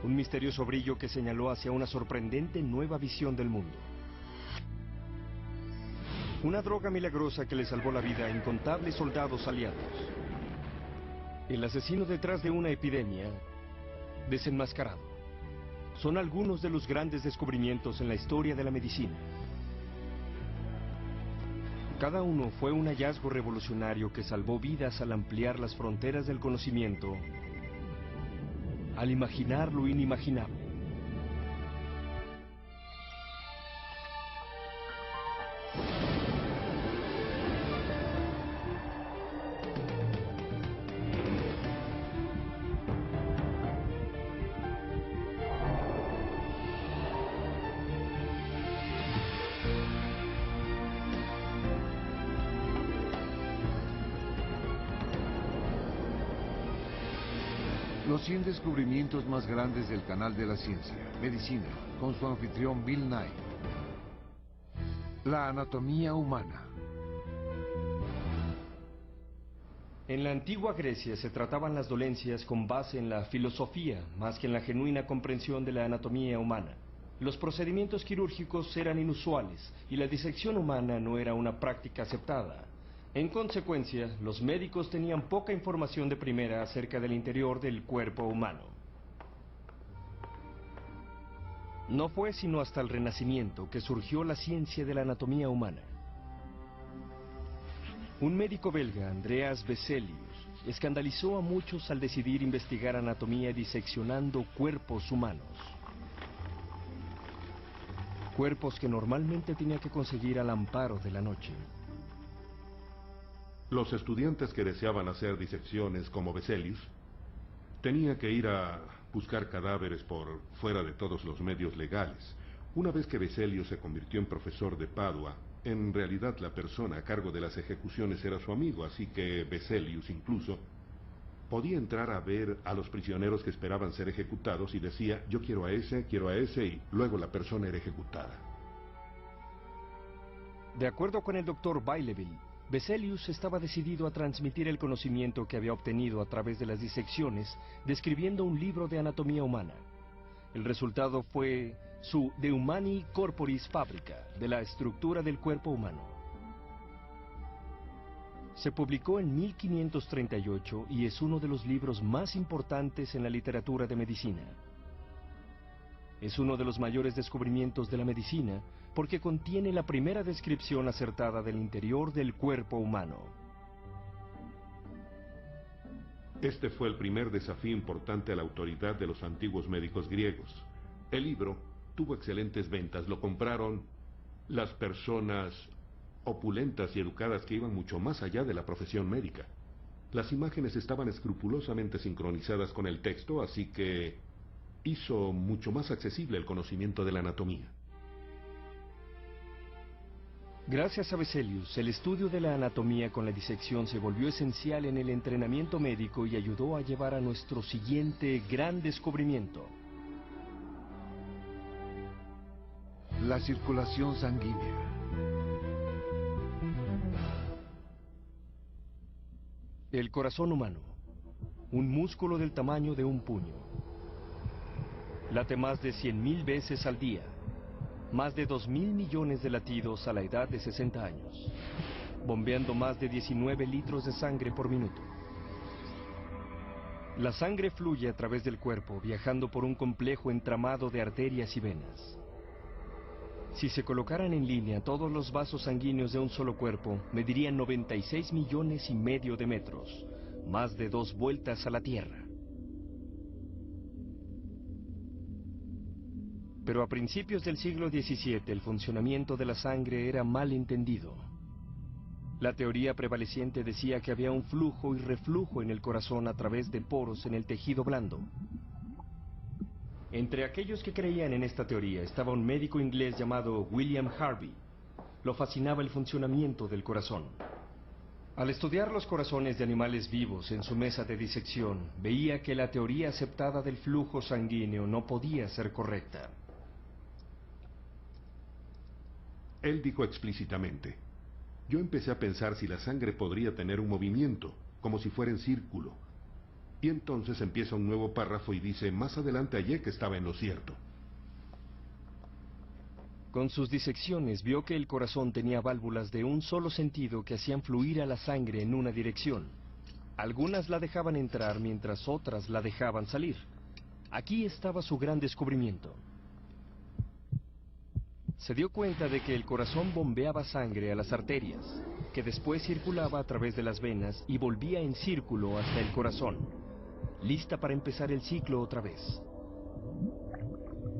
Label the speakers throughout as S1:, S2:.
S1: un misterioso brillo que señaló hacia una sorprendente nueva visión del mundo. Una droga milagrosa que le salvó la vida a incontables soldados aliados. El asesino detrás de una epidemia desenmascarado. Son algunos de los grandes descubrimientos en la historia de la medicina. Cada uno fue un hallazgo revolucionario que salvó vidas al ampliar las fronteras del conocimiento, al imaginar lo inimaginable.
S2: Los 100 descubrimientos más grandes del canal de la ciencia, Medicina, con su anfitrión Bill Nye. La anatomía humana.
S1: En la antigua Grecia se trataban las dolencias con base en la filosofía, más que en la genuina comprensión de la anatomía humana. Los procedimientos quirúrgicos eran inusuales y la disección humana no era una práctica aceptada. En consecuencia, los médicos tenían poca información de primera acerca del interior del cuerpo humano. No fue sino hasta el Renacimiento que surgió la ciencia de la anatomía humana. Un médico belga, Andreas Vesalius, escandalizó a muchos al decidir investigar anatomía diseccionando cuerpos humanos. Cuerpos que normalmente tenía que conseguir al amparo de la noche.
S3: Los estudiantes que deseaban hacer disecciones como Vesalius tenían que ir a buscar cadáveres por fuera de todos los medios legales. Una vez que Vesalius se convirtió en profesor de Padua, en realidad la persona a cargo de las ejecuciones era su amigo, así que Vesalius incluso podía entrar a ver a los prisioneros que esperaban ser ejecutados y decía, yo quiero a ese, y luego la persona era ejecutada.
S1: De acuerdo con el doctor Baileville, Vesalius estaba decidido a transmitir el conocimiento que había obtenido a través de las disecciones, describiendo un libro de anatomía humana. El resultado fue su De Humani Corporis Fabrica, de la estructura del cuerpo humano. Se publicó en 1538 y es uno de los libros más importantes en la literatura de medicina. Es uno de los mayores descubrimientos de la medicina porque contiene la primera descripción acertada del interior del cuerpo humano.
S3: Este fue el primer desafío importante a la autoridad de los antiguos médicos griegos. El libro tuvo excelentes ventas, lo compraron las personas opulentas y educadas que iban mucho más allá de la profesión médica. Las imágenes estaban escrupulosamente sincronizadas con el texto, así que hizo mucho más accesible el conocimiento de la anatomía.
S1: Gracias a Vesalius, el estudio de la anatomía con la disección se volvió esencial en el entrenamiento médico y ayudó a llevar a nuestro siguiente gran descubrimiento.
S2: La circulación sanguínea.
S1: El corazón humano, un músculo del tamaño de un puño. Late más de 100.000 veces al día, más de 2.000 millones de latidos a la edad de 60 años, bombeando más de 19 litros de sangre por minuto. La sangre fluye a través del cuerpo, viajando por un complejo entramado de arterias y venas. Si se colocaran en línea todos los vasos sanguíneos de un solo cuerpo, medirían 96 millones y medio de metros, más de 2 vueltas a la Tierra. Pero a principios del siglo XVII el funcionamiento de la sangre era mal entendido. La teoría prevaleciente decía que había un flujo y reflujo en el corazón a través de poros en el tejido blando. Entre aquellos que creían en esta teoría estaba un médico inglés llamado William Harvey. Lo fascinaba el funcionamiento del corazón. Al estudiar los corazones de animales vivos en su mesa de disección, veía que la teoría aceptada del flujo sanguíneo no podía ser correcta.
S3: Él dijo explícitamente, yo empecé a pensar si la sangre podría tener un movimiento, como si fuera en círculo. Y entonces empieza un nuevo párrafo y dice, más adelante hallé que estaba en lo cierto.
S1: Con sus disecciones vio que el corazón tenía válvulas de un solo sentido que hacían fluir a la sangre en una dirección. Algunas la dejaban entrar mientras otras la dejaban salir. Aquí estaba su gran descubrimiento. Se dio cuenta de que el corazón bombeaba sangre a las arterias, que después circulaba a través de las venas y volvía en círculo hasta el corazón, lista para empezar el ciclo otra vez.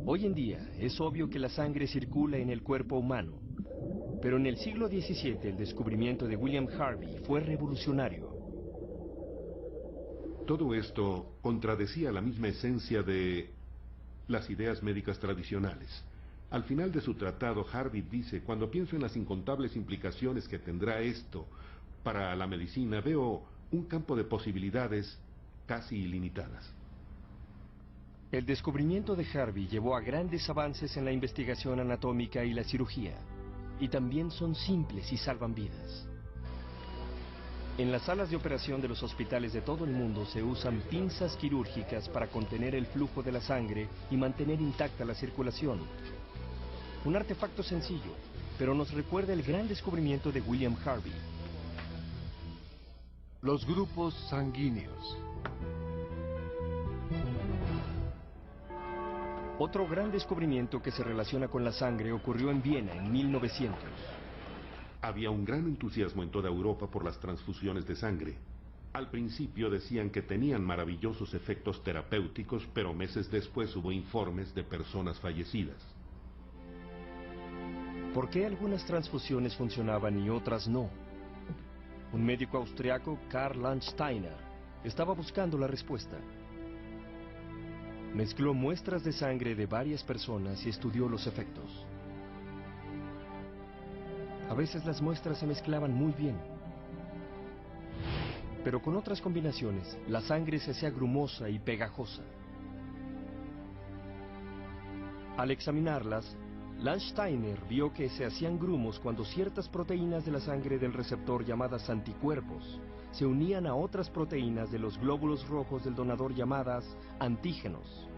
S1: Hoy en día es obvio que la sangre circula en el cuerpo humano, pero en el siglo XVII el descubrimiento de William Harvey fue revolucionario.
S3: Todo esto contradecía la misma esencia de las ideas médicas tradicionales. Al final de su tratado, Harvey dice, cuando pienso en las incontables implicaciones que tendrá esto para la medicina, veo un campo de posibilidades casi ilimitadas.
S1: El descubrimiento de Harvey llevó a grandes avances en la investigación anatómica y la cirugía, y también son simples y salvan vidas. En las salas de operación de los hospitales de todo el mundo se usan pinzas quirúrgicas para contener el flujo de la sangre y mantener intacta la circulación. Un artefacto sencillo, pero nos recuerda el gran descubrimiento de William Harvey.
S2: Los grupos sanguíneos.
S1: Otro gran descubrimiento que se relaciona con la sangre ocurrió en Viena en 1900.
S3: Había un gran entusiasmo en toda Europa por las transfusiones de sangre. Al principio decían que tenían maravillosos efectos terapéuticos, pero meses después hubo informes de personas fallecidas.
S1: ¿Por qué algunas transfusiones funcionaban y otras no? Un médico austriaco, Karl Landsteiner, estaba buscando la respuesta. Mezcló muestras de sangre de varias personas y estudió los efectos. A veces las muestras se mezclaban muy bien, pero con otras combinaciones la sangre se hacía grumosa y pegajosa. Al examinarlas, Landsteiner vio que se hacían grumos cuando ciertas proteínas de la sangre del receptor llamadas anticuerpos se unían a otras proteínas de los glóbulos rojos del donador llamadas antígenos.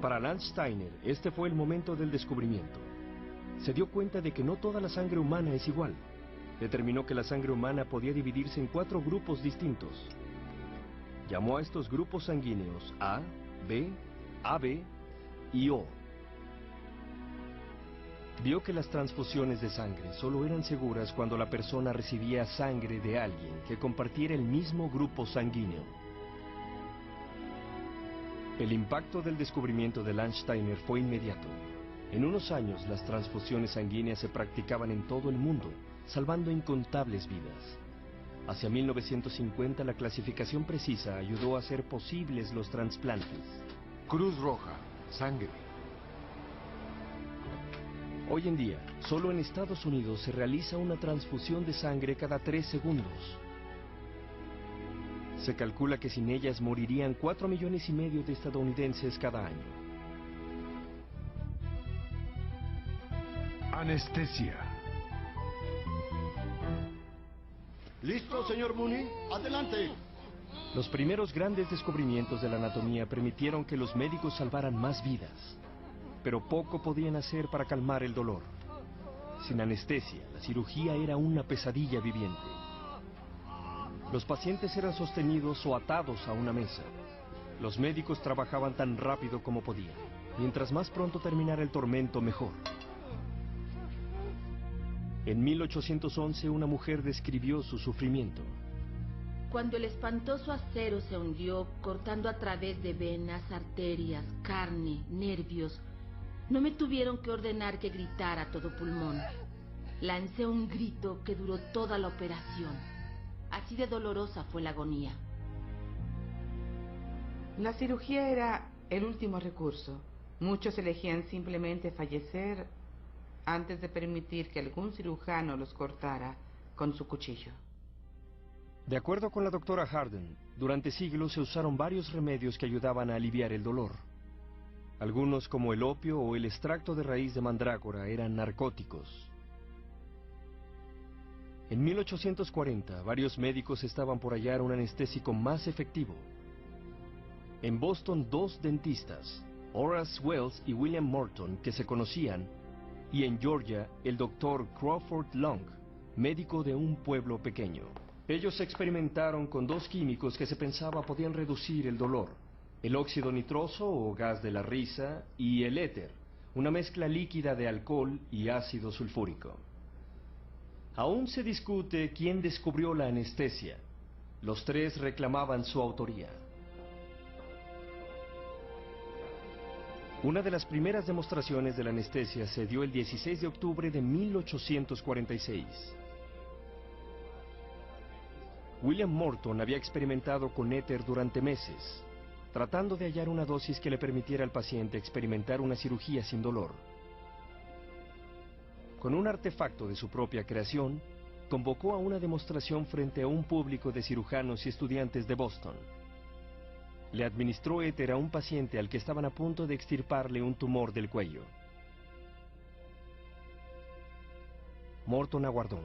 S1: Para Landsteiner, este fue el momento del descubrimiento. Se dio cuenta de que no toda la sangre humana es igual. Determinó que la sangre humana podía dividirse en 4 grupos distintos. Llamó a estos grupos sanguíneos A, B, AB y O. Vio que las transfusiones de sangre solo eran seguras cuando la persona recibía sangre de alguien que compartiera el mismo grupo sanguíneo. El impacto del descubrimiento de Landsteiner fue inmediato. En unos años las transfusiones sanguíneas se practicaban en todo el mundo, salvando incontables vidas. Hacia 1950 la clasificación precisa ayudó a hacer posibles los trasplantes.
S2: Cruz Roja, sangre.
S1: Hoy en día, solo en Estados Unidos se realiza una transfusión de sangre cada 3 segundos. Se calcula que sin ellas morirían 4,5 millones de estadounidenses cada año.
S2: Anestesia.
S4: ¿Listo, señor Mooney? ¡Adelante!
S1: Los primeros grandes descubrimientos de la anatomía permitieron que los médicos salvaran más vidas, pero poco podían hacer para calmar el dolor. Sin anestesia, la cirugía era una pesadilla viviente. Los pacientes eran sostenidos o atados a una mesa. Los médicos trabajaban tan rápido como podían. Mientras más pronto terminara el tormento, mejor. En 1811 una mujer describió su sufrimiento.
S5: Cuando el espantoso acero se hundió, cortando a través de venas, arterias, carne, nervios, no me tuvieron que ordenar que gritara a todo pulmón. Lancé un grito que duró toda la operación. Así de dolorosa fue la agonía.
S6: La cirugía era el último recurso. Muchos elegían simplemente fallecer antes de permitir que algún cirujano los cortara con su cuchillo.
S1: De acuerdo con la doctora Harden, durante siglos se usaron varios remedios que ayudaban a aliviar el dolor. Algunos, como el opio o el extracto de raíz de mandrágora, eran narcóticos. En 1840, varios médicos estaban por hallar un anestésico más efectivo. En Boston, dos dentistas, Horace Wells y William Morton, que se conocían, y en Georgia, el doctor Crawford Long, médico de un pueblo pequeño. Ellos experimentaron con dos químicos que se pensaba podían reducir el dolor: el óxido nitroso o gas de la risa y el éter, una mezcla líquida de alcohol y ácido sulfúrico. Aún se discute quién descubrió la anestesia. Los tres reclamaban su autoría. Una de las primeras demostraciones de la anestesia se dio el 16 de octubre de 1846. William Morton había experimentado con éter durante meses, tratando de hallar una dosis que le permitiera al paciente experimentar una cirugía sin dolor. Con un artefacto de su propia creación, convocó a una demostración frente a un público de cirujanos y estudiantes de Boston. Le administró éter a un paciente al que estaban a punto de extirparle un tumor del cuello. Morton aguardó.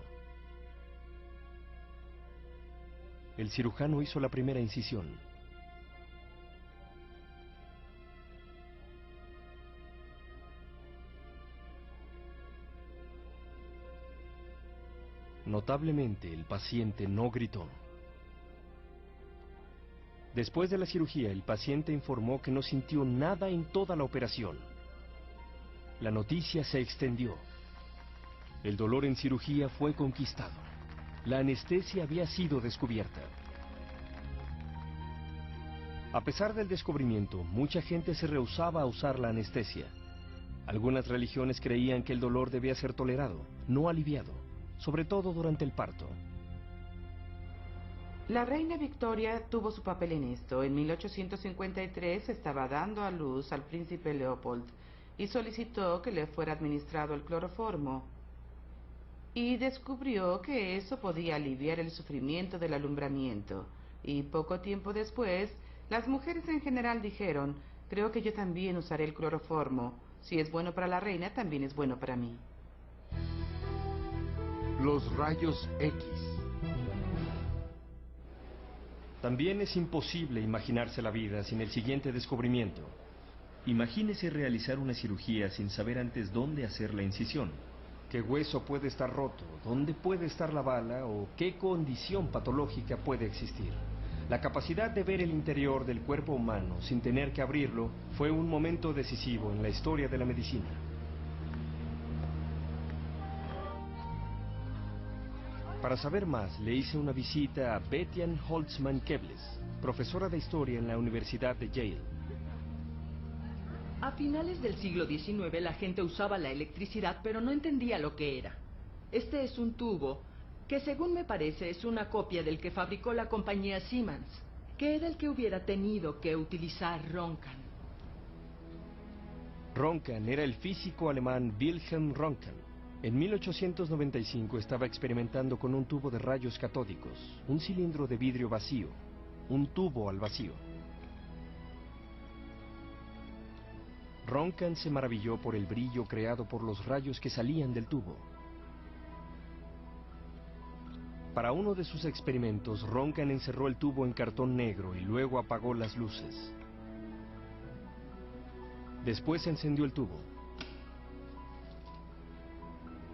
S1: El cirujano hizo la primera incisión. Notablemente, el paciente no gritó. Después de la cirugía, el paciente informó que no sintió nada en toda la operación. La noticia se extendió. El dolor en cirugía fue conquistado. La anestesia había sido descubierta. A pesar del descubrimiento, mucha gente se rehusaba a usar la anestesia. Algunas religiones creían que el dolor debía ser tolerado, no aliviado, sobre todo durante el parto.
S6: La reina Victoria tuvo su papel en esto. En 1853 estaba dando a luz al príncipe Leopold y solicitó que le fuera administrado el cloroformo. Y descubrió que eso podía aliviar el sufrimiento del alumbramiento. Y poco tiempo después, las mujeres en general dijeron: creo que yo también usaré el cloroformo. Si es bueno para la reina, también es bueno para mí.
S2: Los rayos X.
S1: También es imposible imaginarse la vida sin el siguiente descubrimiento. Imagínese realizar una cirugía sin saber antes dónde hacer la incisión, qué hueso puede estar roto, dónde puede estar la bala o qué condición patológica puede existir. La capacidad de ver el interior del cuerpo humano sin tener que abrirlo fue un momento decisivo en la historia de la medicina. Para saber más, le hice una visita a Betian Holtzman Kebles, profesora de historia en la Universidad de Yale.
S7: A finales del siglo XIX la gente usaba la electricidad, pero no entendía lo que era. Este es un tubo que, según me parece, es una copia del que fabricó la compañía Siemens, que era el que hubiera tenido que utilizar Röntgen.
S1: Röntgen era el físico alemán Wilhelm Röntgen. En 1895 estaba experimentando con un tubo de rayos catódicos, un cilindro de vidrio vacío, un tubo al vacío. Röntgen se maravilló por el brillo creado por los rayos que salían del tubo. Para uno de sus experimentos, Röntgen encerró el tubo en cartón negro y luego apagó las luces. Después encendió el tubo.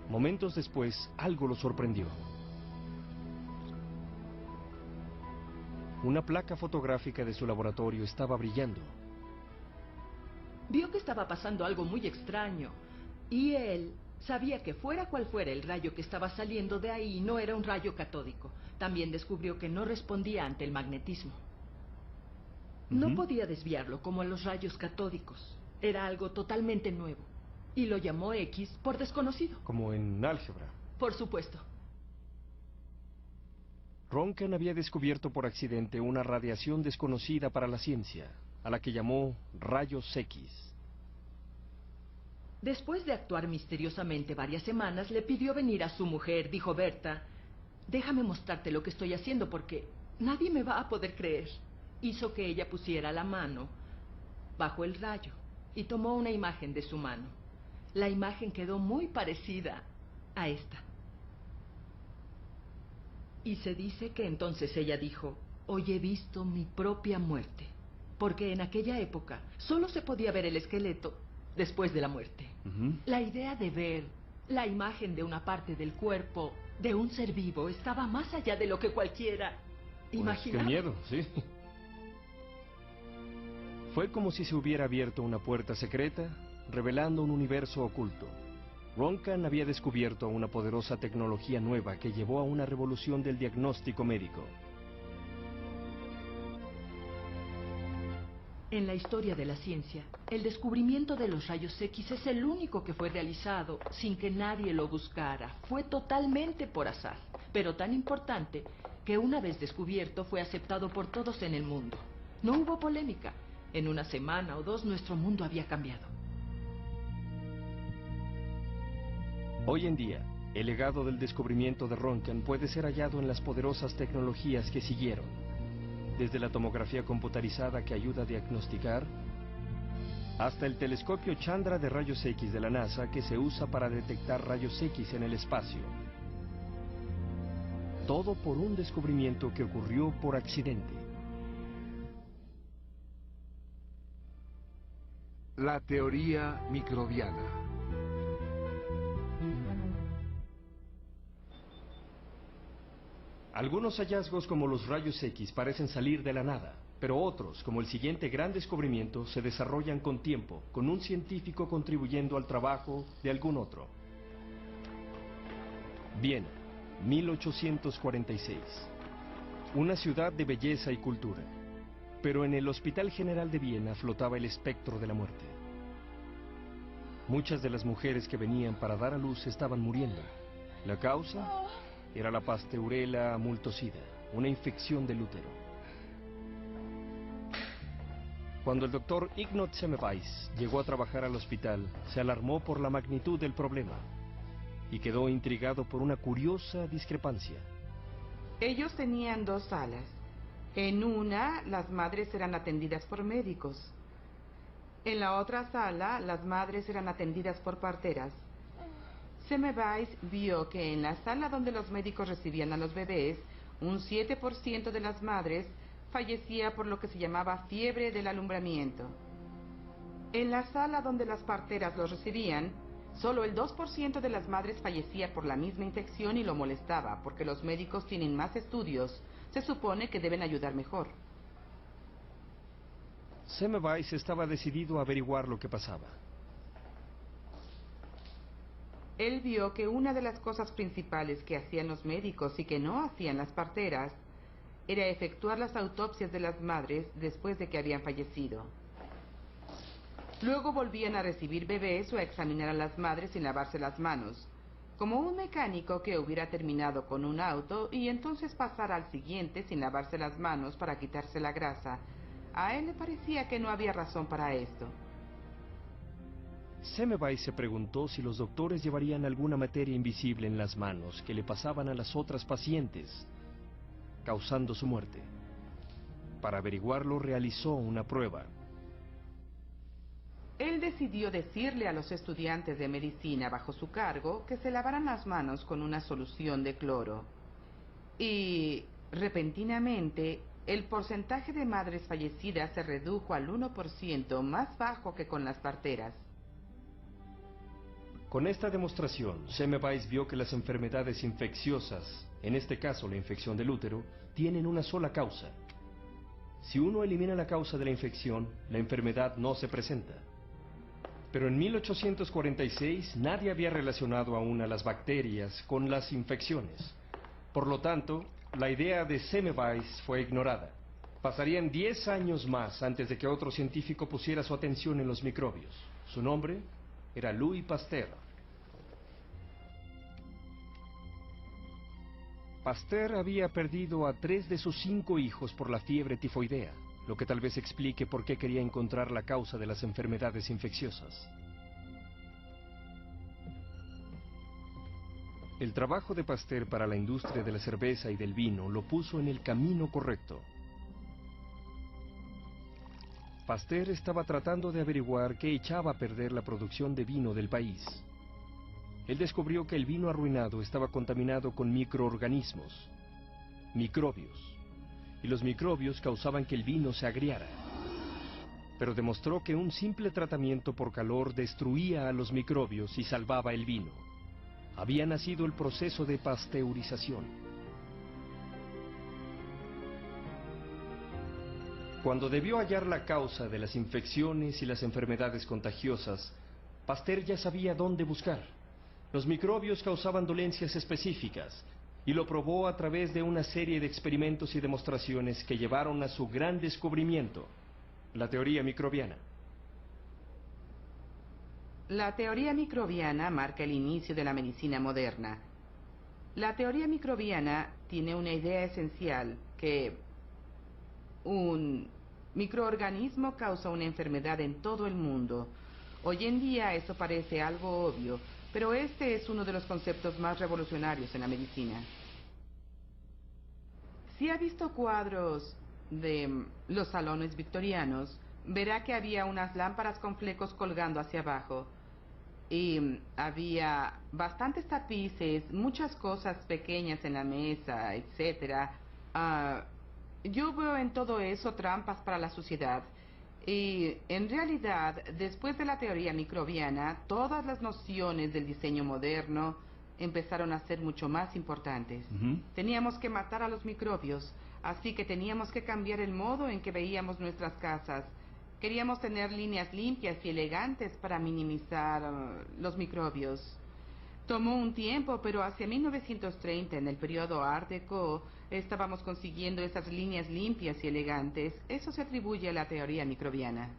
S1: Momentos después, algo lo sorprendió. Una placa fotográfica de su laboratorio estaba brillando.
S7: Vio que estaba pasando algo muy extraño, y él sabía que fuera cual fuera el rayo que estaba saliendo de ahí, no era un rayo catódico. También descubrió que no respondía ante el magnetismo. No podía desviarlo como a los rayos catódicos. Era algo totalmente nuevo. Y lo llamó X por desconocido.
S1: Como en álgebra.
S7: Por supuesto.
S1: Röntgen había descubierto por accidente una radiación desconocida para la ciencia, a la que llamó rayos X.
S7: Después de actuar misteriosamente varias semanas, le pidió venir a su mujer. Dijo: Berta, déjame mostrarte lo que estoy haciendo porque nadie me va a poder creer. Hizo que ella pusiera la mano bajo el rayo y tomó una imagen de su mano. La imagen quedó muy parecida a esta. Y se dice que entonces ella dijo, hoy he visto mi propia muerte, porque en aquella época solo se podía ver el esqueleto después de la muerte. La idea de ver la imagen de una parte del cuerpo de un ser vivo estaba más allá de lo que cualquiera imaginaba.
S1: Qué miedo, sí. Fue como si se hubiera abierto una puerta secreta, revelando un universo oculto. Roncan había descubierto una poderosa tecnología nueva que llevó a una revolución del diagnóstico médico.
S7: En la historia de la ciencia, el descubrimiento de los rayos X es el único que fue realizado sin que nadie lo buscara. Fue totalmente por azar, pero tan importante que una vez descubierto fue aceptado por todos en el mundo. No hubo polémica. En una semana o dos nuestro mundo había cambiado.
S1: Hoy en día, el legado del descubrimiento de Roncan puede ser hallado en las poderosas tecnologías que siguieron. Desde la tomografía computarizada que ayuda a diagnosticar, hasta el telescopio Chandra de rayos X de la NASA que se usa para detectar rayos X en el espacio. Todo por un descubrimiento que ocurrió por accidente.
S2: La teoría microbiana.
S1: Algunos hallazgos como los rayos X parecen salir de la nada, pero otros, como el siguiente gran descubrimiento, se desarrollan con tiempo, con un científico contribuyendo al trabajo de algún otro. Viena, 1846. Una ciudad de belleza y cultura. Pero en el Hospital General de Viena flotaba el espectro de la muerte. Muchas de las mujeres que venían para dar a luz estaban muriendo. La causa era la Pasteurella multocida, una infección del útero. Cuando el doctor Ignot Semmelweis llegó a trabajar al hospital, se alarmó por la magnitud del problema y quedó intrigado por una curiosa discrepancia.
S6: Ellos tenían dos salas. En una, las madres eran atendidas por médicos. En la otra sala, las madres eran atendidas por parteras. Semmelweis vio que en la sala donde los médicos recibían a los bebés, un 7% de las madres fallecía por lo que se llamaba fiebre del alumbramiento. En la sala donde las parteras los recibían, solo el 2% de las madres fallecía por la misma infección y lo molestaba, porque los médicos tienen más estudios. Se supone que deben ayudar mejor.
S1: Semmelweis estaba decidido a averiguar lo que pasaba.
S6: Él vio que una de las cosas principales que hacían los médicos y que no hacían las parteras era efectuar las autopsias de las madres después de que habían fallecido. Luego volvían a recibir bebés o a examinar a las madres sin lavarse las manos, como un mecánico que hubiera terminado con un auto y entonces pasara al siguiente sin lavarse las manos para quitarse la grasa. A él le parecía que no había razón para esto.
S1: Semmelweis se preguntó si los doctores llevarían alguna materia invisible en las manos que le pasaban a las otras pacientes, causando su muerte. Para averiguarlo, realizó una prueba.
S6: Él decidió decirle a los estudiantes de medicina bajo su cargo que se lavaran las manos con una solución de cloro. Y, repentinamente, el porcentaje de madres fallecidas se redujo al 1%, más bajo que con las parteras.
S1: Con esta demostración, Semmelweis vio que las enfermedades infecciosas, en este caso la infección del útero, tienen una sola causa. Si uno elimina la causa de la infección, la enfermedad no se presenta. Pero en 1846 nadie había relacionado aún a las bacterias con las infecciones. Por lo tanto, la idea de Semmelweis fue ignorada. Pasarían 10 años más antes de que otro científico pusiera su atención en los microbios. Su nombre era Louis Pasteur. Pasteur había perdido a 3 de sus 5 hijos por la fiebre tifoidea, lo que tal vez explique por qué quería encontrar la causa de las enfermedades infecciosas. El trabajo de Pasteur para la industria de la cerveza y del vino lo puso en el camino correcto. Pasteur estaba tratando de averiguar qué echaba a perder la producción de vino del país. Él descubrió que el vino arruinado estaba contaminado con microorganismos. microbios. Y los microbios causaban que el vino se agriara. Pero demostró que un simple tratamiento por calor destruía a los microbios y salvaba el vino. Había nacido el proceso de pasteurización. Cuando debió hallar la causa de las infecciones y las enfermedades contagiosas, Pasteur ya sabía dónde buscar. Los microbios causaban dolencias específicas, y lo probó a través de una serie de experimentos y demostraciones que llevaron a su gran descubrimiento, la teoría microbiana.
S6: La teoría microbiana marca el inicio de la medicina moderna. La teoría microbiana tiene una idea esencial, que un microorganismo causa una enfermedad en todo el mundo. Hoy en día eso parece algo obvio, pero este es uno de los conceptos más revolucionarios en la medicina. Si ha visto cuadros de los salones victorianos, verá que había unas lámparas con flecos colgando hacia abajo. Y había bastantes tapices, muchas cosas pequeñas en la mesa, etc. Yo veo en todo eso trampas para la suciedad. Y en realidad, después de la teoría microbiana, todas las nociones del diseño moderno empezaron a ser mucho más importantes. Teníamos que matar a los microbios, así que teníamos que cambiar el modo en que veíamos nuestras casas. Queríamos tener líneas limpias y elegantes para minimizar los microbios. Tomó un tiempo, pero hacia 1930, en el periodo Art Deco, estábamos consiguiendo esas líneas limpias y elegantes. Eso se atribuye a la teoría microbiana.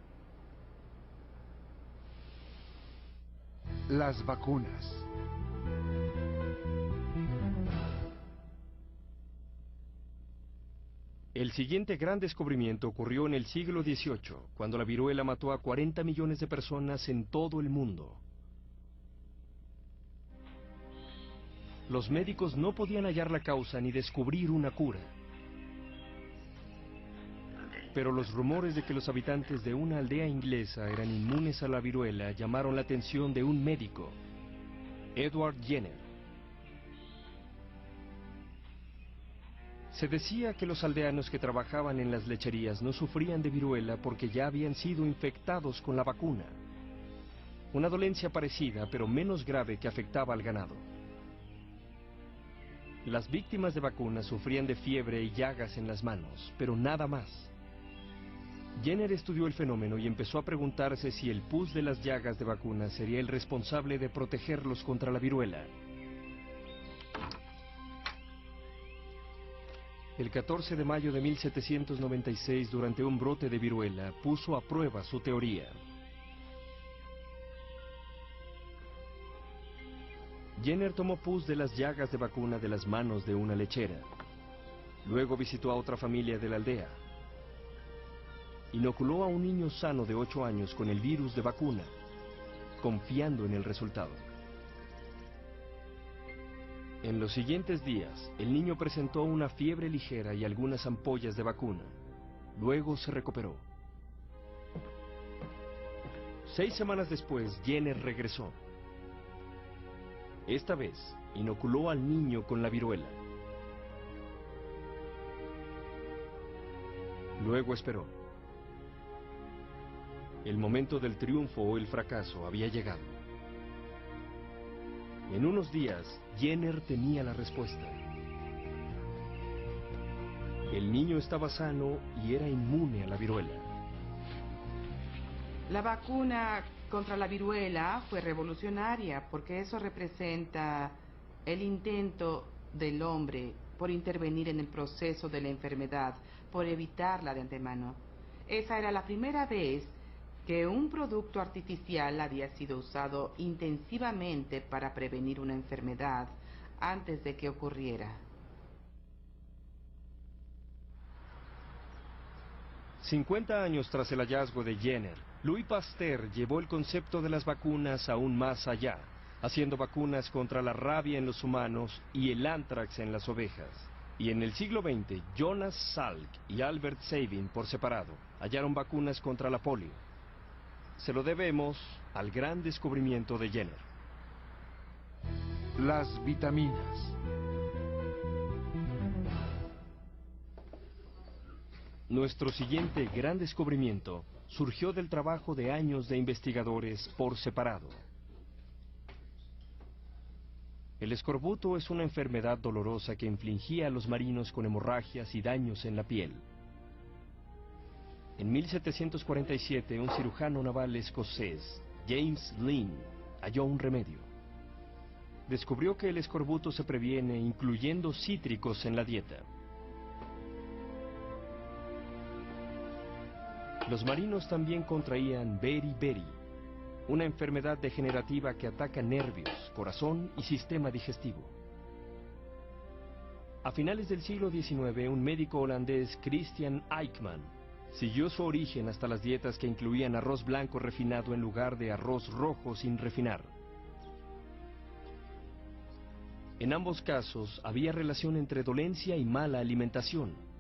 S2: Las vacunas.
S1: El siguiente gran descubrimiento ocurrió en el siglo XVIII, cuando la viruela mató a 40 millones de personas en todo el mundo. Los médicos no podían hallar la causa ni descubrir una cura. Pero los rumores de que los habitantes de una aldea inglesa eran inmunes a la viruela llamaron la atención de un médico, Edward Jenner. Se decía que los aldeanos que trabajaban en las lecherías no sufrían de viruela porque ya habían sido infectados con la vacuna. Una dolencia parecida, pero menos grave, que afectaba al ganado. Las víctimas de vacunas sufrían de fiebre y llagas en las manos, pero nada más. Jenner estudió el fenómeno y empezó a preguntarse si el pus de las llagas de vacunas sería el responsable de protegerlos contra la viruela. El 14 de mayo de 1796, durante un brote de viruela, puso a prueba su teoría. Jenner tomó pus de las llagas de vacuna de las manos de una lechera. Luego visitó a otra familia de la aldea. Inoculó a un niño sano de 8 años con el virus de vacuna, confiando en el resultado. En los siguientes días, el niño presentó una fiebre ligera y algunas ampollas de vacuna. Luego se recuperó. 6 semanas después, Jenner regresó. Esta vez, inoculó al niño con la viruela. Luego esperó. El momento del triunfo o el fracaso había llegado. En unos días, Jenner tenía la respuesta. El niño estaba sano y era inmune a la viruela.
S6: La vacuna contra la viruela fue revolucionaria porque eso representa el intento del hombre por intervenir en el proceso de la enfermedad, por evitarla de antemano. Esa era la primera vez que un producto artificial había sido usado intensivamente para prevenir una enfermedad antes de que ocurriera.
S1: 50 años tras el hallazgo de Jenner, Louis Pasteur llevó el concepto de las vacunas aún más allá, haciendo vacunas contra la rabia en los humanos y el anthrax en las ovejas. Y en el siglo XX, Jonas Salk y Albert Sabin, por separado, hallaron vacunas contra la polio. Se lo debemos al gran descubrimiento de Jenner.
S2: Las vitaminas.
S1: Nuestro siguiente gran descubrimiento surgió del trabajo de años de investigadores por separado. El escorbuto es una enfermedad dolorosa que infligía a los marinos con hemorragias y daños en la piel. En 1747, un cirujano naval escocés, James Lind, halló un remedio. Descubrió que el escorbuto se previene incluyendo cítricos en la dieta. Los marinos también contraían beriberi, una enfermedad degenerativa que ataca nervios, corazón y sistema digestivo. A finales del siglo XIX, un médico holandés, Christian Eijkman, siguió su origen hasta las dietas que incluían arroz blanco refinado en lugar de arroz rojo sin refinar. En ambos casos había relación entre dolencia y mala alimentación.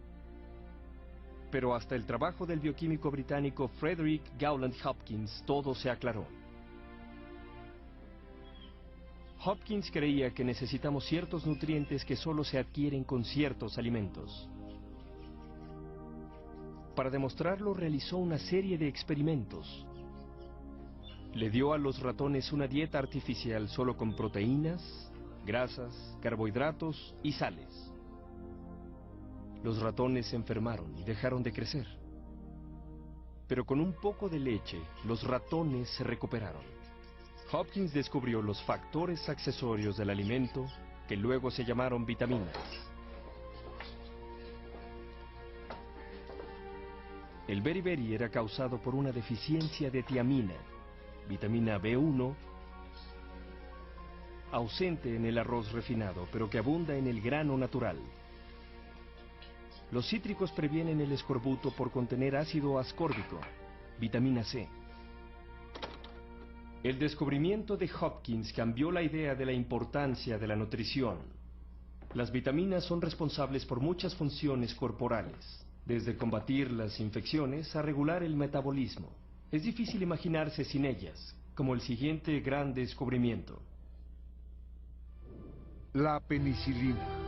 S1: Pero hasta el trabajo del bioquímico británico Frederick Gowland Hopkins todo se aclaró. Hopkins creía que necesitamos ciertos nutrientes que solo se adquieren con ciertos alimentos. Para demostrarlo realizó una serie de experimentos. Le dio a los ratones una dieta artificial solo con proteínas, grasas, carbohidratos y sales. Los ratones se enfermaron y dejaron de crecer. Pero con un poco de leche, los ratones se recuperaron. Hopkins descubrió los factores accesorios del alimento, que luego se llamaron vitaminas. El beriberi era causado por una deficiencia de tiamina, vitamina B1, ausente en el arroz refinado, pero que abunda en el grano natural. Los cítricos previenen el escorbuto por contener ácido ascórbico, vitamina C. El descubrimiento de Hopkins cambió la idea de la importancia de la nutrición. Las vitaminas son responsables por muchas funciones corporales, desde combatir las infecciones a regular el metabolismo. Es difícil imaginarse sin ellas, como el siguiente gran descubrimiento.
S2: La penicilina.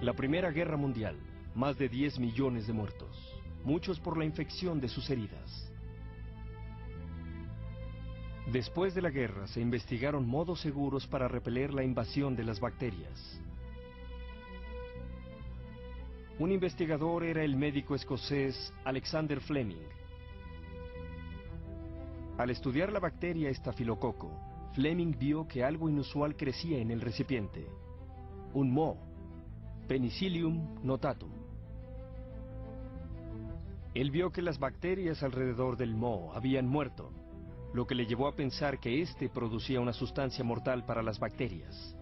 S1: La Primera Guerra Mundial, más de 10 millones de muertos, muchos por la infección de sus heridas. Después de la guerra se investigaron modos seguros para repeler la invasión de las bacterias. Un investigador era el médico escocés Alexander Fleming. Al estudiar la bacteria estafilococo, Fleming vio que algo inusual crecía en el recipiente, un moho, Penicillium notatum. Él vio que las bacterias alrededor del moho habían muerto, lo que le llevó a pensar que éste producía una sustancia mortal para las bacterias.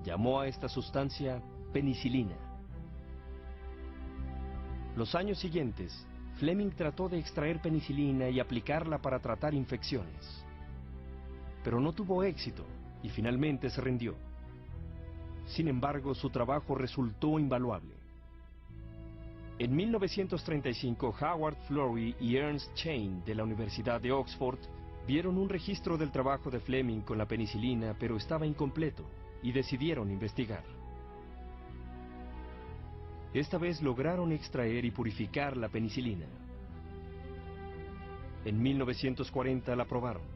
S1: Llamó a esta sustancia penicilina. Los años siguientes, Fleming trató de extraer penicilina y aplicarla para tratar infecciones. Pero no tuvo éxito y finalmente se rindió. Sin embargo, su trabajo resultó invaluable. En 1935, Howard Florey y Ernst Chain de la Universidad de Oxford vieron un registro del trabajo de Fleming con la penicilina, pero estaba incompleto, y decidieron investigar. Esta vez lograron extraer y purificar la penicilina. En 1940 la probaron.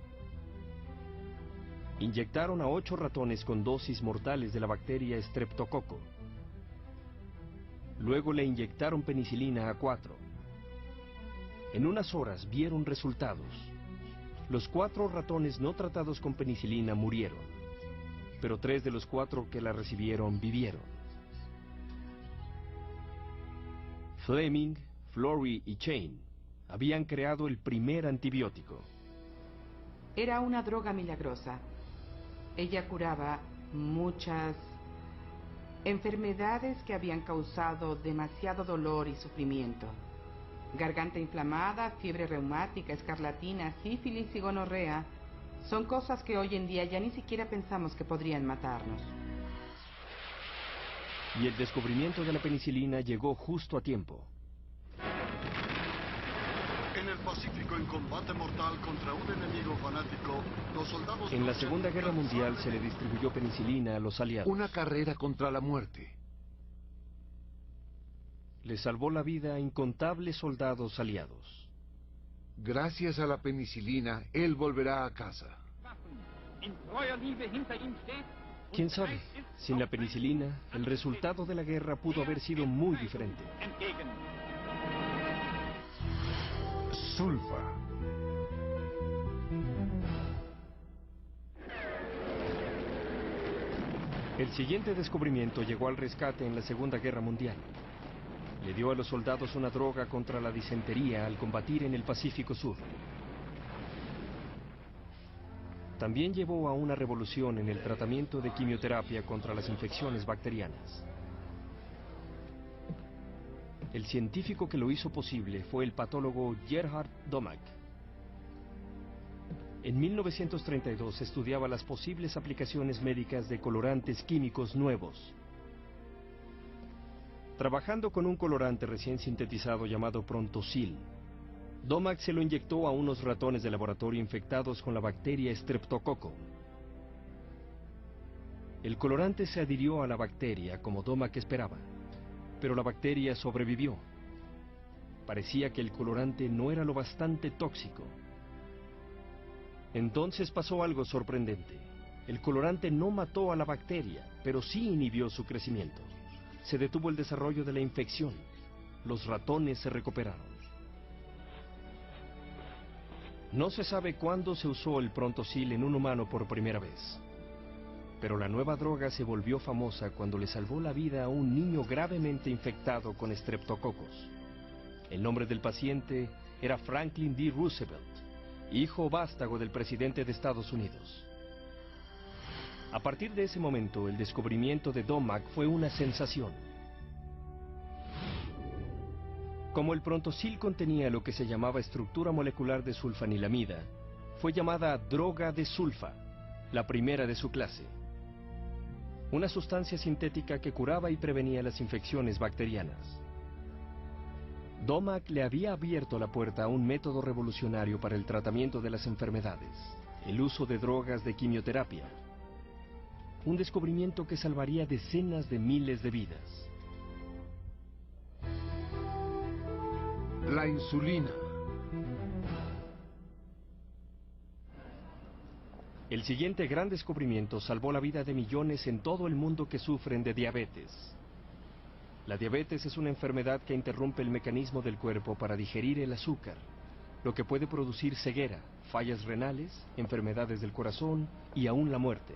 S1: Inyectaron a 8 ratones con dosis mortales de la bacteria Streptococo. Luego le inyectaron penicilina a 4. En unas horas vieron resultados. Los 4 ratones no tratados con penicilina murieron, pero 3 de los 4 que la recibieron vivieron. Fleming, Florey y Chain habían creado el primer antibiótico.
S6: Era una droga milagrosa. Ella curaba muchas enfermedades que habían causado demasiado dolor y sufrimiento. Garganta inflamada, fiebre reumática, escarlatina, sífilis y gonorrea son cosas que hoy en día ya ni siquiera pensamos que podrían matarnos.
S1: Y el descubrimiento de la penicilina llegó justo a tiempo.
S3: En el
S4: Pacífico en combate mortal contra un enemigo fanático, los soldados...
S1: En la Segunda Guerra Mundial se le distribuyó penicilina a los aliados.
S2: Una carrera contra la muerte.
S1: Le salvó la vida a incontables soldados aliados.
S2: Gracias a la penicilina, él volverá a casa.
S1: ¿Quién sabe? Sin la penicilina, el resultado de la guerra pudo haber sido muy diferente.
S2: Sulfa.
S1: El siguiente descubrimiento llegó al rescate en la Segunda Guerra Mundial. Le dio a los soldados una droga contra la disentería al combatir en el Pacífico Sur. También llevó a una revolución en el tratamiento de quimioterapia contra las infecciones bacterianas. El científico que lo hizo posible fue el patólogo Gerhard Domag. En 1932 estudiaba las posibles aplicaciones médicas de colorantes químicos nuevos. Trabajando con un colorante recién sintetizado llamado Prontosil, Domag se lo inyectó a unos ratones de laboratorio infectados con la bacteria Streptococo. El colorante se adhirió a la bacteria como Domag esperaba, pero la bacteria sobrevivió. Parecía que el colorante no era lo bastante tóxico. Entonces pasó algo sorprendente. El colorante no mató a la bacteria, pero sí inhibió su crecimiento. Se detuvo el desarrollo de la infección. Los ratones se recuperaron. No se sabe cuándo se usó el Prontosil en un humano por primera vez. Pero la nueva droga se volvió famosa cuando le salvó la vida a un niño gravemente infectado con estreptococos. El nombre del paciente era Franklin D. Roosevelt, hijo vástago del presidente de Estados Unidos. A partir de ese momento, el descubrimiento de Domag fue una sensación. Como el Prontosil contenía lo que se llamaba estructura molecular de sulfanilamida, fue llamada droga de sulfa, la primera de su clase. Una sustancia sintética que curaba y prevenía las infecciones bacterianas. Domag le había abierto la puerta a un método revolucionario para el tratamiento de las enfermedades, el uso de drogas de quimioterapia. Un descubrimiento que salvaría decenas de miles de vidas.
S2: La insulina.
S1: El siguiente gran descubrimiento salvó la vida de millones en todo el mundo que sufren de diabetes. La diabetes es una enfermedad que interrumpe el mecanismo del cuerpo para digerir el azúcar, lo que puede producir ceguera, fallas renales, enfermedades del corazón y aún la muerte.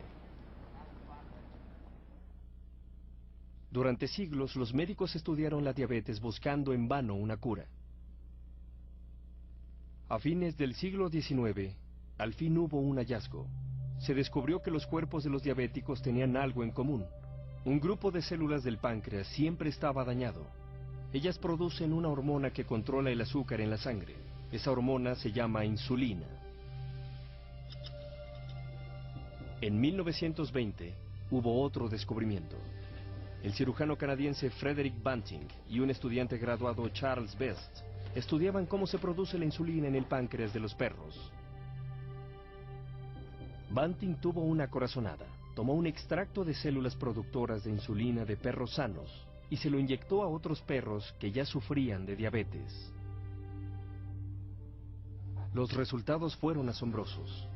S1: Durante siglos, los médicos estudiaron la diabetes buscando en vano una cura. A fines del siglo XIX, al fin hubo un hallazgo. Se descubrió que los cuerpos de los diabéticos tenían algo en común. Un grupo de células del páncreas siempre estaba dañado. Ellas producen una hormona que controla el azúcar en la sangre. Esa hormona se llama insulina. En 1920 hubo otro descubrimiento. El cirujano canadiense Frederick Banting y un estudiante graduado Charles Best estudiaban cómo se produce la insulina en el páncreas de los perros. Banting tuvo una corazonada. Tomó un extracto de células productoras de insulina de perros sanos y se lo inyectó a otros perros que ya sufrían de diabetes. Los resultados fueron asombrosos.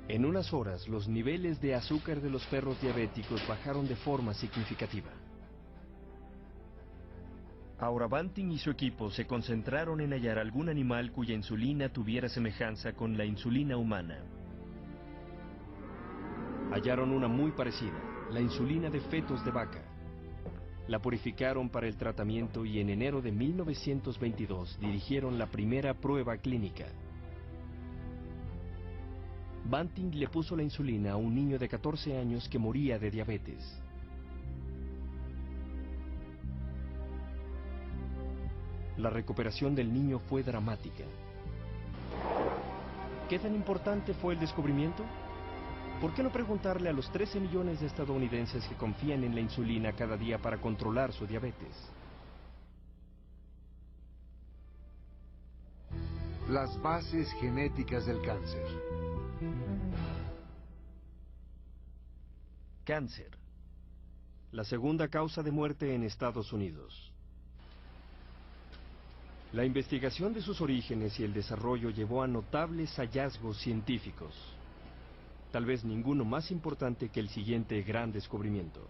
S1: En unas horas, los niveles de azúcar de los perros diabéticos bajaron de forma significativa. Ahora Banting y su equipo se concentraron en hallar algún animal cuya insulina tuviera semejanza con la insulina humana. Hallaron una muy parecida, la insulina de fetos de vaca. La purificaron para el tratamiento y en enero de 1922 dirigieron la primera prueba clínica. Banting le puso la insulina a un niño de 14 años que moría de diabetes. La recuperación del niño fue dramática. ¿Qué tan importante fue el descubrimiento? ¿Por qué no preguntarle a los 13 millones de estadounidenses que confían en la insulina cada día para controlar su diabetes?
S2: Las bases genéticas del cáncer.
S1: Cáncer. La segunda causa de muerte en Estados Unidos. La investigación de sus orígenes y el desarrollo llevó a notables hallazgos científicos. Tal vez ninguno más importante que el siguiente gran descubrimiento.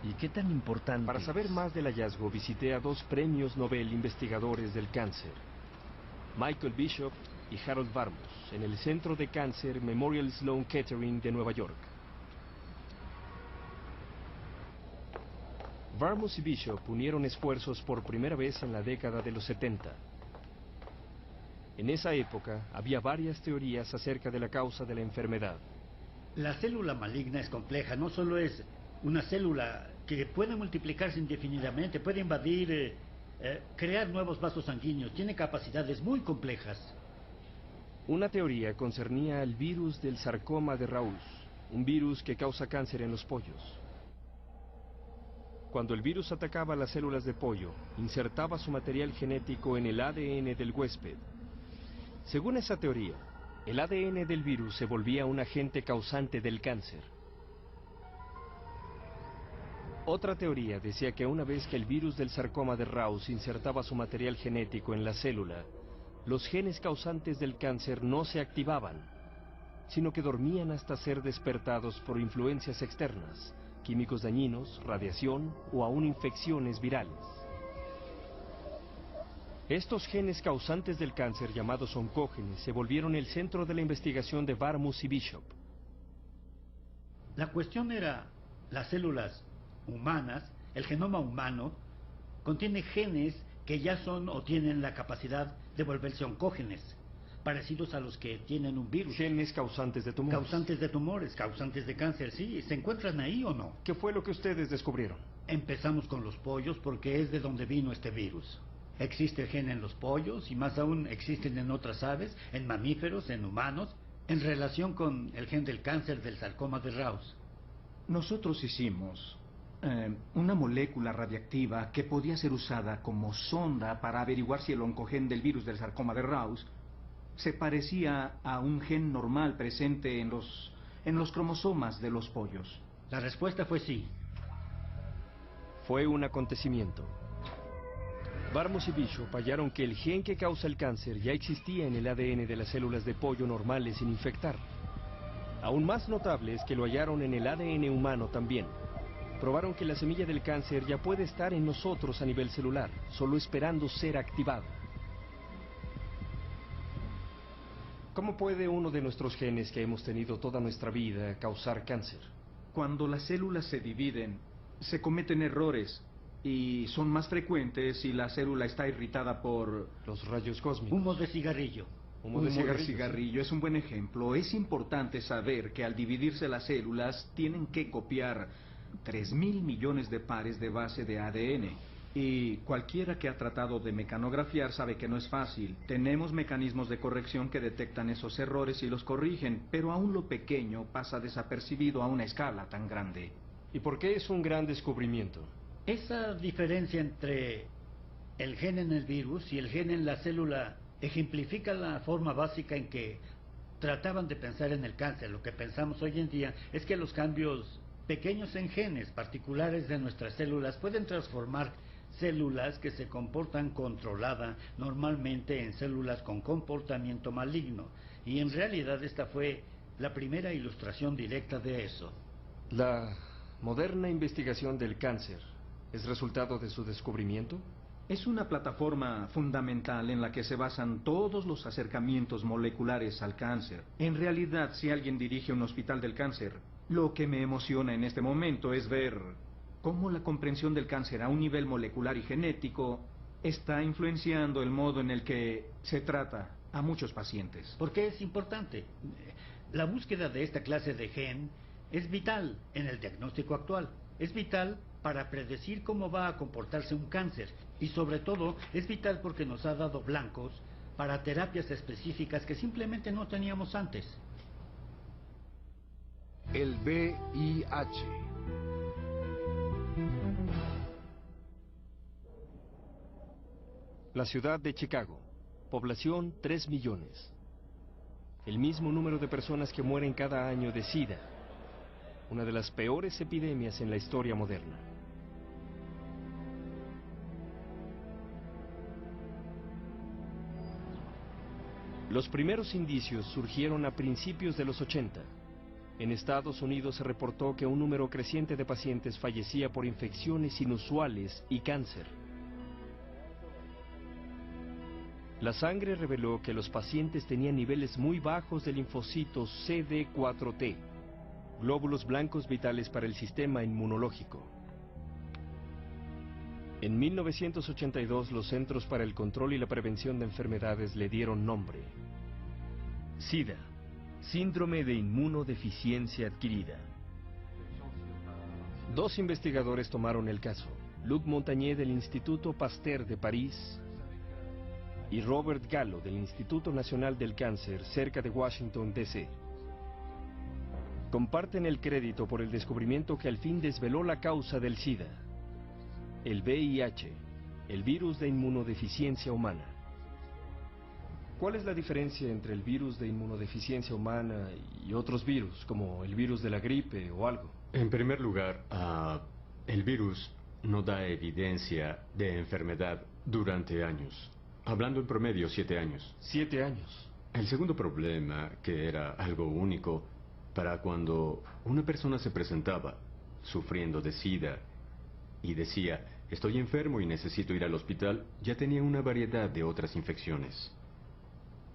S8: ¿Y qué tan importante?
S1: Para saber más del hallazgo, visité a 2 premios Nobel investigadores del cáncer, Michael Bishop y Harold Varmus, en el Centro de Cáncer Memorial Sloan Kettering de Nueva York. Varmus y Bishop unieron esfuerzos por primera vez en la década de los 70. En esa época había varias teorías acerca de la causa de la enfermedad.
S9: La célula maligna es compleja, no solo es una célula que puede multiplicarse indefinidamente, puede invadir, crear nuevos vasos sanguíneos, tiene capacidades muy complejas.
S1: Una teoría concernía al virus del sarcoma de Rous, un virus que causa cáncer en los pollos. Cuando el virus atacaba las células de pollo, insertaba su material genético en el ADN del huésped. Según esa teoría, el ADN del virus se volvía un agente causante del cáncer. Otra teoría decía que una vez que el virus del sarcoma de Rous insertaba su material genético en la célula, los genes causantes del cáncer no se activaban, sino que dormían hasta ser despertados por influencias externas, químicos dañinos, radiación o aún infecciones virales. Estos genes causantes del cáncer, llamados oncógenes, se volvieron el centro de la investigación de Varmus y Bishop.
S9: La cuestión era, las células humanas, el genoma humano, contiene genes que ya son o tienen la capacidad de volverse oncógenes, parecidos a los que tienen un virus.
S1: Genes causantes de tumores.
S9: Causantes de tumores, causantes de cáncer, sí. ¿Se encuentran ahí o no?
S1: ¿Qué fue lo que ustedes descubrieron?
S9: Empezamos con los pollos porque es de donde vino este virus. Existe el gen en los pollos y más aún existen en otras aves, en mamíferos, en humanos, en relación con el gen del cáncer del sarcoma de Rous.
S10: Nosotros hicimos una molécula radiactiva que podía ser usada como sonda para averiguar si el oncogen del virus del sarcoma de Rous se parecía a un gen normal presente en los cromosomas de los pollos.
S9: La respuesta fue sí.
S1: Fue un acontecimiento. Varmus y Bishop hallaron que el gen que causa el cáncer ya existía en el ADN de las células de pollo normales sin infectar. Aún más notable es que lo hallaron en el ADN humano también. Probaron que la semilla del cáncer ya puede estar en nosotros a nivel celular, solo esperando ser activada. ¿Cómo puede uno de nuestros genes que hemos tenido toda nuestra vida causar cáncer?
S10: Cuando las células se dividen, se cometen errores y son más frecuentes si la célula está irritada por
S1: los rayos cósmicos.
S9: Humo de cigarrillo.
S10: Humo de cigarrillo es un buen ejemplo. Es importante saber que al dividirse las células tienen que copiar 3.000 millones de pares de base de ADN. Y cualquiera que ha tratado de mecanografiar sabe que no es fácil. Tenemos mecanismos de corrección que detectan esos errores y los corrigen, pero aún lo pequeño pasa desapercibido a una escala tan grande.
S1: ¿Y por qué es un gran descubrimiento?
S9: Esa diferencia entre el gen en el virus y el gen en la célula ejemplifica la forma básica en que trataban de pensar en el cáncer. Lo que pensamos hoy en día es que los cambios pequeños en genes particulares de nuestras células pueden transformar células que se comportan controlada normalmente en células con comportamiento maligno. Y en realidad esta fue la primera ilustración directa de eso.
S1: La moderna investigación del cáncer es resultado de su descubrimiento.
S10: Es una plataforma fundamental en la que se basan todos los acercamientos moleculares al cáncer. En realidad, si alguien dirige un hospital del cáncer, lo que me emociona en este momento es ver cómo la comprensión del cáncer a un nivel molecular y genético está influenciando el modo en el que se trata a muchos pacientes.
S9: ¿Por qué es importante? La búsqueda de esta clase de gen es vital en el diagnóstico actual. Es vital para predecir cómo va a comportarse un cáncer. Y sobre todo, es vital porque nos ha dado blancos para terapias específicas que simplemente no teníamos antes.
S2: El VIH.
S1: La ciudad de Chicago, población 3 millones. El mismo número de personas que mueren cada año de SIDA, una de las peores epidemias en la historia moderna. Los primeros indicios surgieron a principios de los 80. En Estados Unidos se reportó que un número creciente de pacientes fallecía por infecciones inusuales y cáncer. La sangre reveló que los pacientes tenían niveles muy bajos de linfocitos CD4T, glóbulos blancos vitales para el sistema inmunológico. En 1982, los Centros para el Control y la Prevención de Enfermedades le dieron nombre: SIDA, síndrome de inmunodeficiencia adquirida. 2 investigadores tomaron el caso: Luc Montagnier del Instituto Pasteur de París y Robert Gallo del Instituto Nacional del Cáncer cerca de Washington, D.C. Comparten el crédito por el descubrimiento que al fin desveló la causa del SIDA: el VIH, el virus de inmunodeficiencia humana. ¿Cuál es la diferencia entre el virus de inmunodeficiencia humana y otros virus, como el virus de la gripe o algo?
S8: En primer lugar, el virus no da evidencia de enfermedad durante años. Hablando en promedio, 7 años.
S1: 7 años.
S8: El segundo problema, que era algo único, para cuando una persona se presentaba sufriendo de SIDA y decía: estoy enfermo y necesito ir al hospital, ya tenía una variedad de otras infecciones.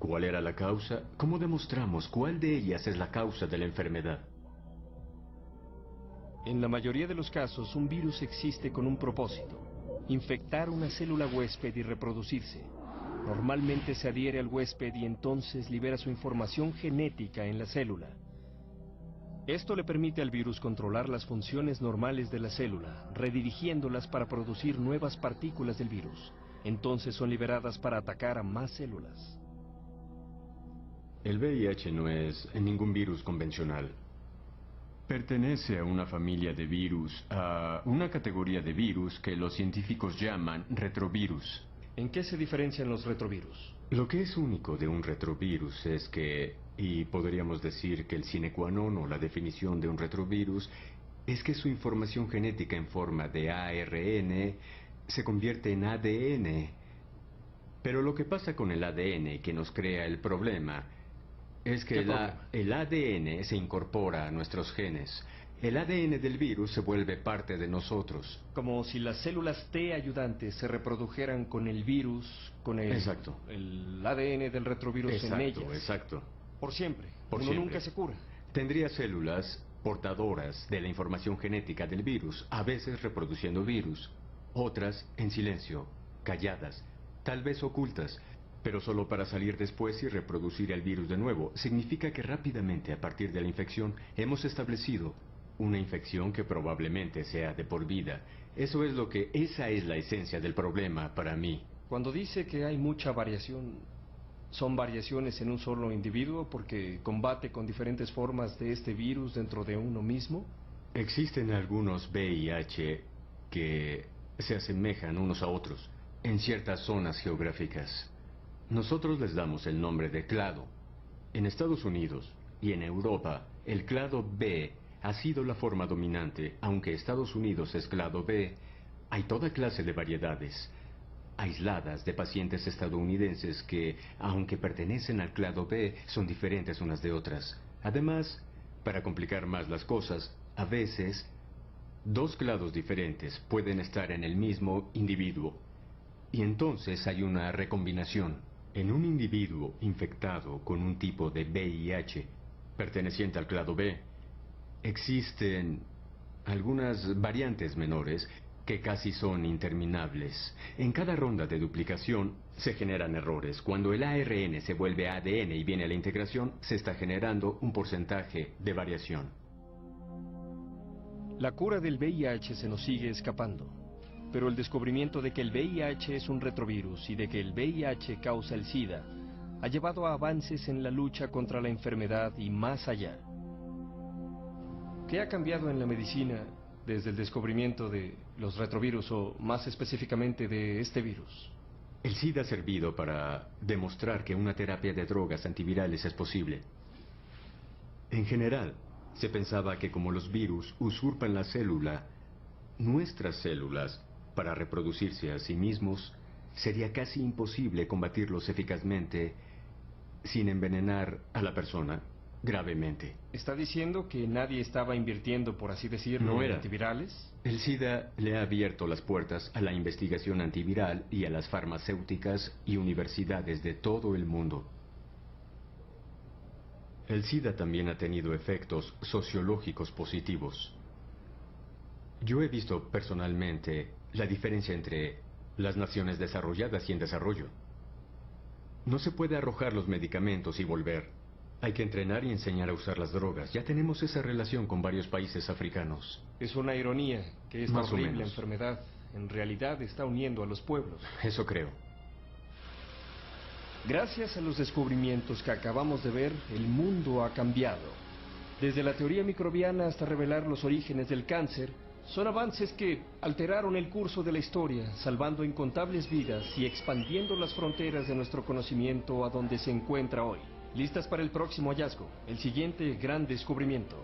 S8: ¿Cuál era la causa? ¿Cómo demostramos cuál de ellas es la causa de la enfermedad?
S1: En la mayoría de los casos, un virus existe con un propósito: infectar una célula huésped y reproducirse. Normalmente se adhiere al huésped y entonces libera su información genética en la célula. Esto le permite al virus controlar las funciones normales de la célula, redirigiéndolas para producir nuevas partículas del virus. Entonces son liberadas para atacar a más células.
S8: El VIH no es ningún virus convencional. Pertenece a una familia de virus, a una categoría de virus que los científicos llaman retrovirus.
S1: ¿En qué se diferencian los retrovirus?
S8: Lo que es único de un retrovirus es que, y podríamos decir que el sine qua non o la definición de un retrovirus, es que su información genética en forma de ARN se convierte en ADN. Pero lo que pasa con el ADN que nos crea el problema es que el ADN se incorpora a nuestros genes. El ADN del virus se vuelve parte de nosotros.
S1: Como si las células T ayudantes se reprodujeran con el virus, con el ADN del retrovirus en ellas.
S8: Exacto.
S1: Por siempre.
S8: Por
S1: Uno
S8: siempre.
S1: nunca se cura.
S8: Tendría células portadoras de la información genética del virus, a veces reproduciendo virus, otras en silencio, calladas, tal vez ocultas, pero solo para salir después y reproducir el virus de nuevo. Significa que rápidamente, a partir de la infección, hemos establecido una infección que probablemente sea de por vida. Esa es la esencia del problema para mí.
S1: Cuando dice que hay mucha variación, ¿son variaciones en un solo individuo porque combate con diferentes formas de este virus dentro de uno mismo?
S8: Existen algunos VIH que se asemejan unos a otros en ciertas zonas geográficas. Nosotros les damos el nombre de clado. En Estados Unidos y en Europa, el clado B ha sido la forma dominante. Aunque Estados Unidos es clado B, hay toda clase de variedades aisladas de pacientes estadounidenses que, aunque pertenecen al clado B, son diferentes unas de otras. Además, para complicar más las cosas, a veces 2 clados diferentes pueden estar en el mismo individuo. Y entonces hay una recombinación. En un individuo infectado con un tipo de VIH perteneciente al clado B, existen algunas variantes menores que casi son interminables. En cada ronda de duplicación se generan errores. Cuando el ARN se vuelve ADN y viene a la integración, se está generando un porcentaje de variación.
S1: La cura del VIH se nos sigue escapando, pero el descubrimiento de que el VIH es un retrovirus y de que el VIH causa el SIDA ha llevado a avances en la lucha contra la enfermedad y más allá. ¿Qué ha cambiado en la medicina desde el descubrimiento de los retrovirus, o más específicamente de este virus?
S8: El SIDA ha servido para demostrar que una terapia de drogas antivirales es posible. En general, se pensaba que como los virus usurpan la célula, nuestras células, para reproducirse a sí mismos, sería casi imposible combatirlos eficazmente sin envenenar a la persona gravemente.
S1: ¿Está diciendo que nadie estaba invirtiendo, por así decirlo,
S8: No
S1: en
S8: era.
S1: antivirales?
S8: El SIDA le ha abierto las puertas a la investigación antiviral y a las farmacéuticas y universidades de todo el mundo. El SIDA también ha tenido efectos sociológicos positivos. Yo he visto personalmente la diferencia entre las naciones desarrolladas y en desarrollo. No se puede arrojar los medicamentos y volver. Hay que entrenar y enseñar a usar las drogas. Ya tenemos esa relación con varios países africanos.
S1: Es una ironía que esta
S8: Más o
S1: horrible
S8: menos.
S1: enfermedad en realidad está uniendo a los pueblos.
S8: Eso creo.
S1: Gracias a los descubrimientos que acabamos de ver, el mundo ha cambiado. Desde la teoría microbiana hasta revelar los orígenes del cáncer, son avances que alteraron el curso de la historia, salvando incontables vidas y expandiendo las fronteras de nuestro conocimiento a donde se encuentra hoy. Listas para el próximo hallazgo, el siguiente gran descubrimiento.